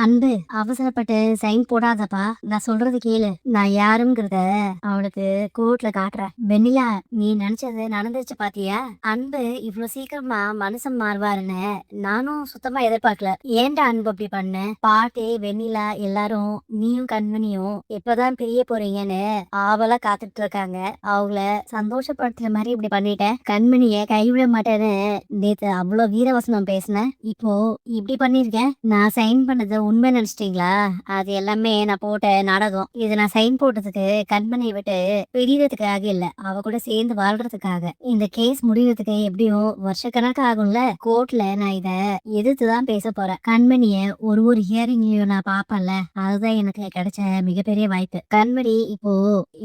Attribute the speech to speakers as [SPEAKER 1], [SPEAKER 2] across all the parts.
[SPEAKER 1] அன்பு, அவசரப்பட்டு சைன் போடாதப்பா. நான் சொல்றது கேளு. நான் யாருங்கிறத அவளுக்கு கோர்ட்ல காட்டுறேன். வெண்ணிலா, நீ நினைச்சது நடந்துருச்சு பாத்தியா? அன்பு இவ்ளோ சீக்கிரமா மனுஷன் மாறுவாருன்னு நானும் சுத்தமா எதிர்பார்க்கல. ஏன்டா அன்பு அப்படி பண்ண? பாட்டி, வெண்ணிலா எல்லாரும் நீயும் கண்மணியும் எப்பதான் பிரிய போறீங்கன்னு ஆவலா காத்துட்டு இருக்காங்க. அவங்கள சந்தோஷப்படுத்துற மாதிரி இப்படி பண்ணிட்டேன். கண்மணிய கைவிட மாட்டேன்னு நேத்து அவ்வளவு வீரவசனம் பேசினேன். இப்போ இப்படி பண்ணிருக்கேன். நான் சைன் பண்ணது உண்மை நினைச்சிட்டீங்களா? அது எல்லாமே நான் போட்ட நாடகம். இது நான் சைன் போட்டதுக்கு கண்மணியை விட்டு பிரியறதுக்காக இல்ல, அவ கூட சேர்ந்து வாழ்றதுக்காக. இந்த கேஸ் முடியறதுக்கு எப்படியும் வருஷக்கணக்கு ஆகும்ல. கோர்ட்ல நான் இத எதிர்த்துதான் பேச போறேன். கண்மணிய ஒரு ஹியரிங்லயும் நான் பாப்பேன்ல, அதுதான் எனக்கு கிடைச்ச மிகப்பெரிய வாய்ப்பு. கண்மணி இப்போ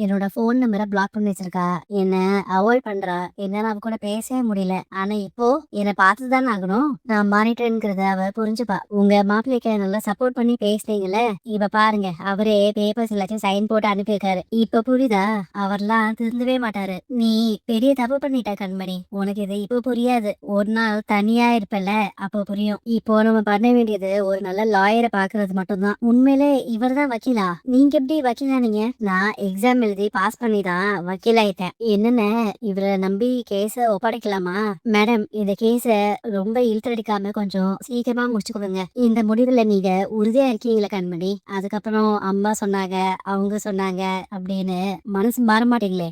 [SPEAKER 1] என்னோட போன் நம்பரை பிளாக் பண்ணி வச்சிருக்கா, என்ன அவாய்ட் பண்றா, என்னால அவ கூட பேசவே முடியல. ஆனா இப்போ என்னை பார்த்துதான் ஆகணும். நான் மாறிட்டேங்கிறத அவ புரிஞ்சுப்பா. உங்க மாப்பிள்ளைக்கு நல்லா சப்போர்ட் பண்ணி பேசுனீங்கல்ல, இப்ப பாருங்க அவரே பேப்பர்ஸ் எல்லாத்தையும் சைன் போட்டு அனுப்பியிருக்காரு. இப்ப புரியுதா? அவர்லாம் திருந்தவே மாட்டாரு. நீ பெரிய தப்பு பண்ணிட்ட கண்மணி. உனக்கு இது இப்ப புரியாது, ஒரு நாள் தனியா இருப்பல அப்ப புரியும். இப்போ நம்ம பண்ண வேண்டியது ஒரு நல்ல லாயரை பாக்குறது மட்டும்தான். உண்மையிலே இவர் தான் வக்கீலா? நீங்க எப்படி வக்கீலானீங்க? நான் எக்ஸாம் எழுதி பாஸ் பண்ணி தான் வக்கீல் ஆயிட்டேன். என்னென்ன இவரை நம்பி கேஸ ஒப்படைக்கலாமா? மேடம், இந்த கேஸ ரொம்ப இழுத்தடிக்காம கொஞ்சம் சீக்கிரமா முடிச்சு கொடுங்க. இந்த முடிவுல நீங்க உறுதியா இருக்கீங்களா கண்மணி? அதுக்கப்புறம் அம்மா சொன்னாங்க, அவங்க சொன்னாங்க அப்படின்னு மனசு மாற மாட்டீங்களே?